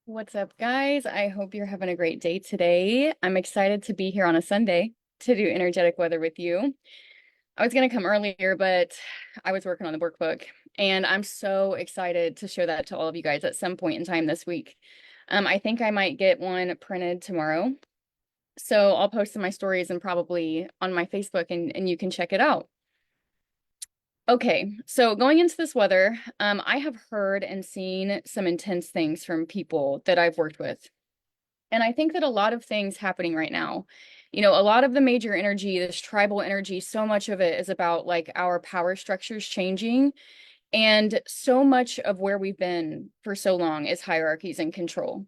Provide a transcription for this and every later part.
What's up, guys? I hope you're having a great day today. I'm excited to be here on a Sunday to do energetic weather with you. I was going to come earlier, but I was working on the workbook, and I'm so excited to show that to all of you guys at some point in time this week. I think I might get one printed tomorrow. So I'll post in my stories and probably on my Facebook, and you can check it out. Okay, so going into this weather, I have heard and seen some intense things from people that I've worked with. And I think that a lot of things happening right now, a lot of the major energy, this tribal energy, so much of it is about like our power structures changing. And so much of where we've been for so long is hierarchies and control.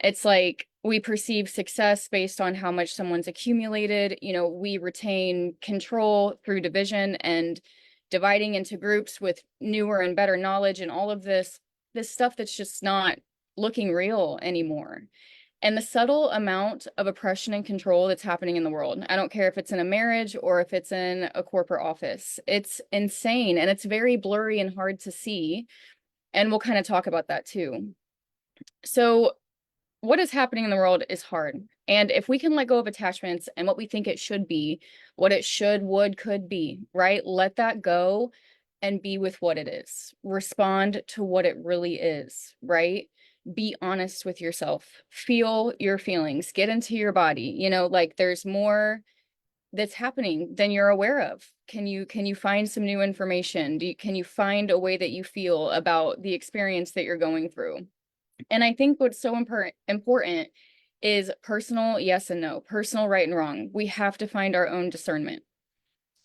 It's like we perceive success based on how much someone's accumulated. We retain control through division and dividing into groups with newer and better knowledge and all of this stuff that's just not looking real anymore. And the subtle amount of oppression and control that's happening in the world. I don't care if it's in a marriage or if it's in a corporate office. It's insane and it's very blurry and hard to see. And we'll kind of talk about that too. So, what is happening in the world is hard. And if we can let go of attachments and what we think it should be, what it should, would, could be, right? Let that go and be with what it is. Respond to what it really is, right? Be honest with yourself. Feel your feelings. Get into your body. Like there's more that's happening than you're aware of. Can you find some new information? Can you find a way that you feel about the experience that you're going through? And I think what's so important is personal yes and no, personal right and wrong. We have to find our own discernment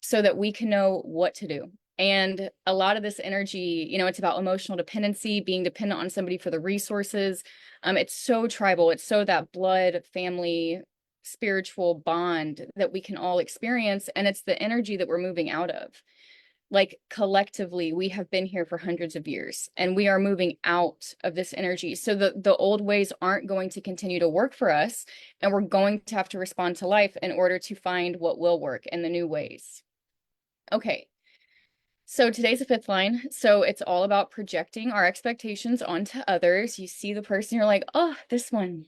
so that we can know what to do. And a lot of this energy, it's about emotional dependency, being dependent on somebody for the resources. It's so tribal. It's so that blood, family, spiritual bond that we can all experience. And it's the energy that we're moving out of. Like collectively, we have been here for hundreds of years and we are moving out of this energy. So the old ways aren't going to continue to work for us. And we're going to have to respond to life in order to find what will work in the new ways. Okay. So today's a fifth line. So it's all about projecting our expectations onto others. You see the person, you're like, oh, this one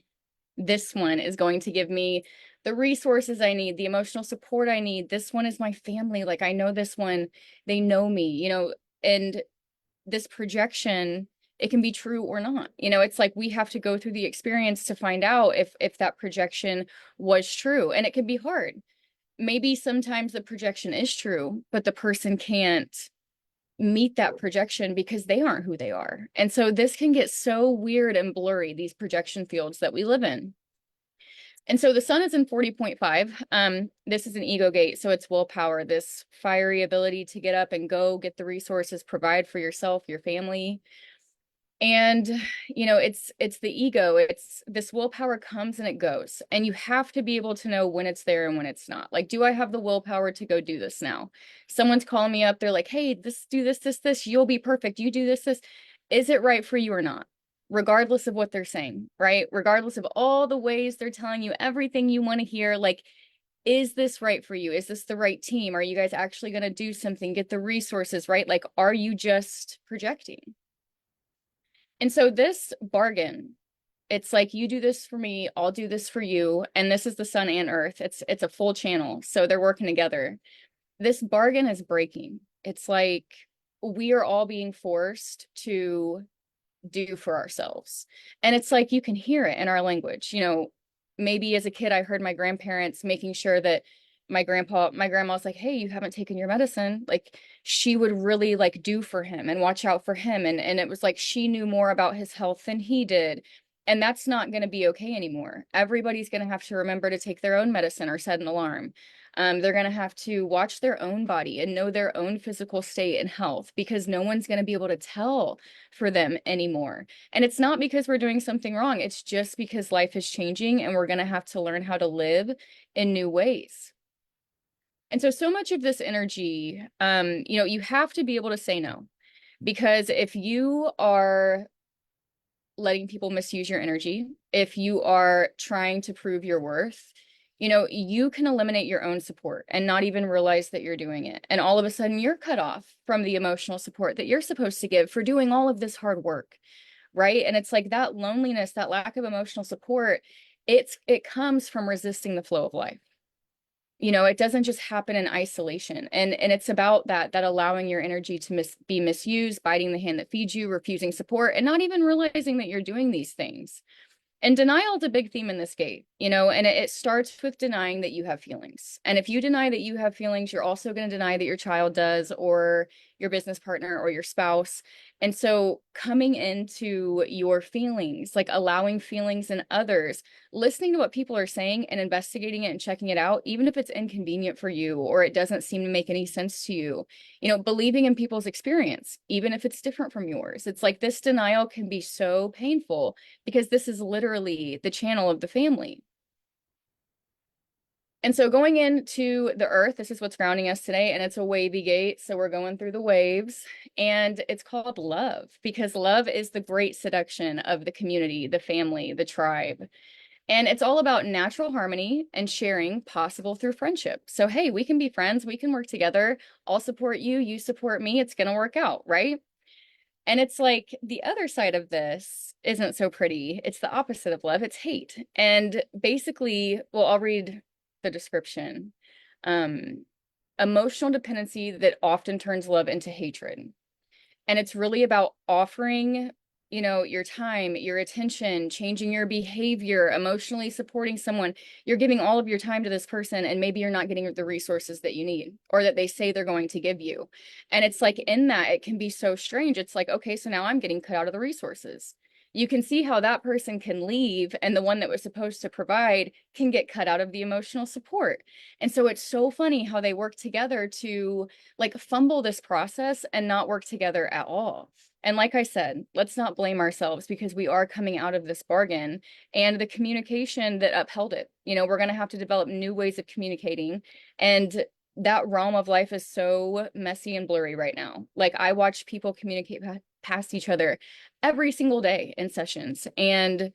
is going to give me the resources I need, the emotional support I need. This one is my family. Like I know this one, they know me, and this projection, it can be true or not. It's like we have to go through the experience to find out if that projection was true. And it can be hard. Maybe sometimes the projection is true, but the person can't meet that projection because they aren't who they are. And so this can get so weird and blurry, these projection fields that we live in. And so the sun is in 40.5. This is an ego gate, so it's willpower, this fiery ability to get up and go, get the resources, provide for yourself, your family. And it's the ego. It's this willpower comes and it goes. And you have to be able to know when it's there and when it's not. Like, do I have the willpower to go do this now? Someone's calling me up, they're like, hey, do this, you'll be perfect. You do this. Is it right for you or not? Regardless of what they're saying, right? Regardless of all the ways they're telling you everything you want to hear, like, is this right for you? Is this the right team? Are you guys actually going to do something, get the resources, right? Like, are you just projecting? And so this bargain, it's like you do this for me, I'll do this for you, and this is the sun and earth. It's a full channel, so they're working together. This bargain is breaking. It's like we are all being forced to do for ourselves. And it's like you can hear it in our language. Maybe as a kid I heard my grandparents making sure that my grandma was like, hey, you haven't taken your medicine. Like she would really like do for him and watch out for him. And it was like she knew more about his health than he did. And that's not going to be okay anymore. Everybody's going to have to remember to take their own medicine or set an alarm. They're going to have to watch their own body and know their own physical state and health because no one's going to be able to tell for them anymore. And it's not because we're doing something wrong. It's just because life is changing and we're going to have to learn how to live in new ways. And so much of this energy, you have to be able to say no, because if you are letting people misuse your energy, if you are trying to prove your worth, you can eliminate your own support and not even realize that you're doing it. And all of a sudden you're cut off from the emotional support that you're supposed to give for doing all of this hard work, right? And it's like that loneliness, that lack of emotional support, it comes from resisting the flow of life. It doesn't just happen in isolation. And it's about that allowing your energy to be misused, biting the hand that feeds you, refusing support, and not even realizing that you're doing these things. And denial is a big theme in this gate, and it starts with denying that you have feelings. And if you deny that you have feelings, you're also going to deny that your child does, or your business partner, or your spouse. And so coming into your feelings, like allowing feelings in others, listening to what people are saying and investigating it and checking it out, even if it's inconvenient for you or it doesn't seem to make any sense to you, believing in people's experience, even if it's different from yours. It's like this denial can be so painful because this is literally the channel of the family. And so going into the earth, this is what's grounding us today, and it's a wavy gate. So we're going through the waves, and it's called love because love is the great seduction of the community, the family, the tribe. And it's all about natural harmony and sharing possible through friendship. So, hey, we can be friends, we can work together. I'll support you, you support me. It's going to work out, right? And it's like the other side of this isn't so pretty. It's the opposite of love, it's hate. And basically, well, I'll read the description. Um, Emotional dependency that often turns love into hatred. And it's really about offering, your time, your attention, changing your behavior, emotionally supporting someone. You're giving all of your time to this person, and maybe you're not getting the resources that you need or that they say they're going to give you. And it's like in that, it can be so strange. It's like, okay, so now I'm getting cut out of the resources. You can see how that person can leave, and the one that was supposed to provide can get cut out of the emotional support. And so it's so funny how they work together to like fumble this process and not work together at all. And like I said, let's not blame ourselves because we are coming out of this bargain and the communication that upheld it. We're going to have to develop new ways of communicating. And that realm of life is so messy and blurry right now. Like I watch people communicate past each other every single day in sessions. And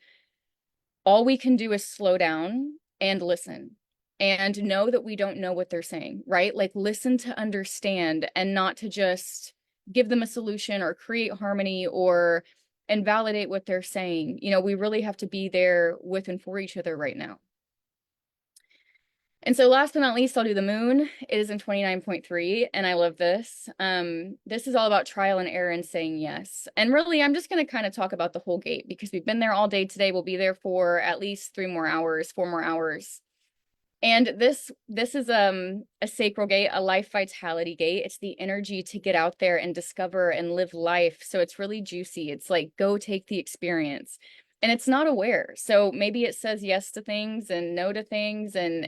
all we can do is slow down and listen and know that we don't know what they're saying, right? Like listen to understand and not to just give them a solution or create harmony or invalidate what they're saying. We really have to be there with and for each other right now. And so last but not least, I'll do the moon. It is in 29.3, and I love this. This is all about trial and error and saying yes. And really, I'm just going to kind of talk about the whole gate because we've been there all day today. We'll be there for at least 3 more hours, 4 more hours. And this is a sacral gate, a life vitality gate. It's the energy to get out there and discover and live life. So it's really juicy. It's like go take the experience. And it's not aware. So maybe it says yes to things and no to things and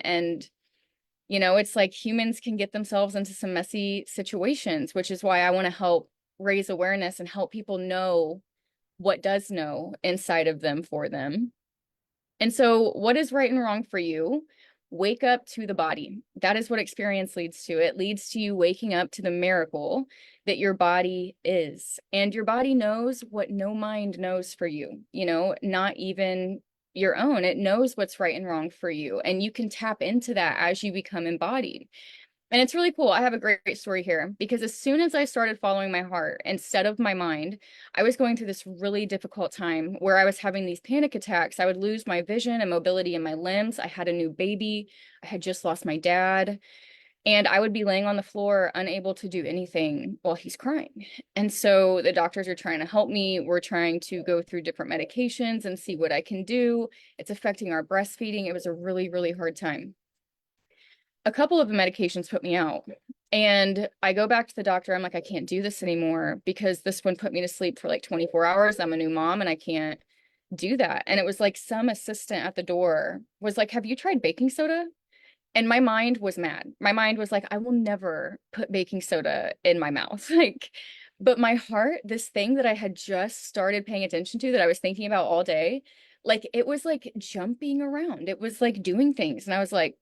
it's like humans can get themselves into some messy situations, which is why I want to help raise awareness and help people know what does know inside of them for them. And so what is right and wrong for you? Wake up to the body. That is what experience leads to. It leads to you waking up to the miracle that your body is. And your body knows what no mind knows for you, not even your own. It knows what's right and wrong for you. And you can tap into that as you become embodied. And it's really cool. I have a great story here because as soon as I started following my heart instead of my mind, I was going through this really difficult time where I was having these panic attacks. I would lose my vision and mobility in my limbs. I had a new baby. I had just lost my dad. And I would be laying on the floor, unable to do anything while he's crying. And so the doctors are trying to help me. We're trying to go through different medications and see what I can do. It's affecting our breastfeeding. It was a really hard time. A couple of the medications put me out. And I go back to the doctor. I'm like, I can't do this anymore because this one put me to sleep for like 24 hours. I'm a new mom and I can't do that. And it was like some assistant at the door was like, have you tried baking soda? And my mind was mad. My mind was like, I will never put baking soda in my mouth. Like, but my heart, this thing that I had just started paying attention to that I was thinking about all day, like it was like jumping around. It was like doing things. And I was like,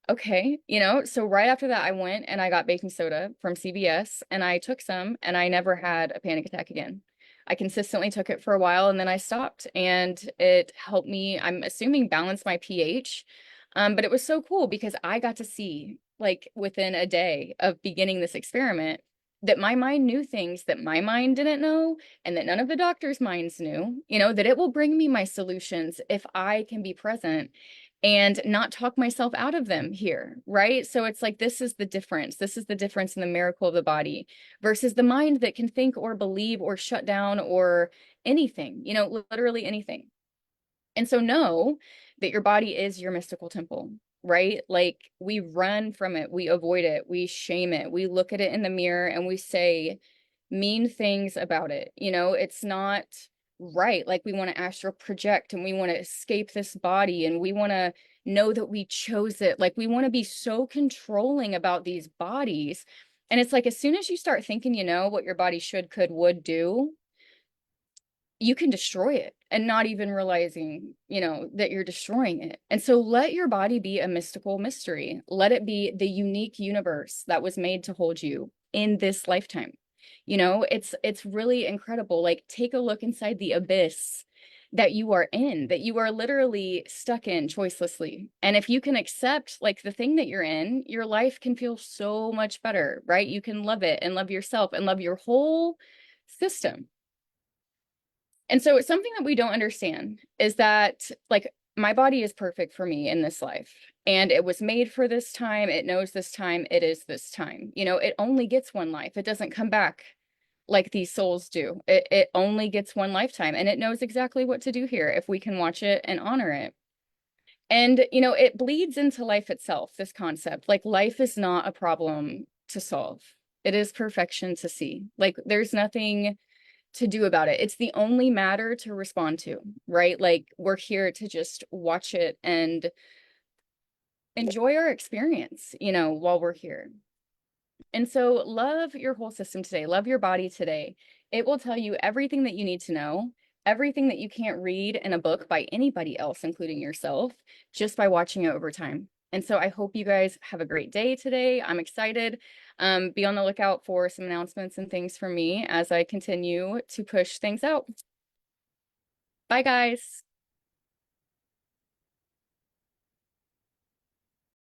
okay, so right after that, I went and I got baking soda from CVS and I took some and I never had a panic attack again. I consistently took it for a while and then I stopped and it helped me, I'm assuming, balance my pH. But it was so cool because I got to see, like, within a day of beginning this experiment, that my mind knew things that my mind didn't know and that none of the doctors' minds knew, that it will bring me my solutions if I can be present and not talk myself out of them here, right? So it's like, this is the difference. This is the difference in the miracle of the body versus the mind that can think or believe or shut down or anything, literally anything. And so know that your body is your mystical temple, right? Like we run from it, we avoid it, we shame it, we look at it in the mirror and we say mean things about it. It's not right. Like we want to astral project and we want to escape this body and we want to know that we chose it. Like we want to be so controlling about these bodies. And it's like as soon as you start thinking, what your body should, could, would do, you can destroy it and not even realizing, that you're destroying it. And so let your body be a mystical mystery. Let it be the unique universe that was made to hold you in this lifetime. It's really incredible. Like take a look inside the abyss that you are in, that you are literally stuck in choicelessly. And if you can accept like the thing that you're in, your life can feel so much better, right? You can love it and love yourself and love your whole system. And so it's something that we don't understand is that like my body is perfect for me in this life and it was made for this time. It knows this time. It is this time. It only gets one life. It doesn't come back like these souls do. It only gets one lifetime and it knows exactly what to do here if we can watch it and honor it. And, it bleeds into life itself, this concept. Like life is not a problem to solve. It is perfection to see. Like there's nothing to do about it. It's the only matter to respond to, right? Like we're here to just watch it and enjoy our experience, while we're here. And so love your whole system today. Love your body today. It will tell you everything that you need to know, everything that you can't read in a book by anybody else, including yourself, just by watching it over time. And so I hope you guys have a great day today. I'm excited. Be on the lookout for some announcements and things from me as I continue to push things out. Bye, guys.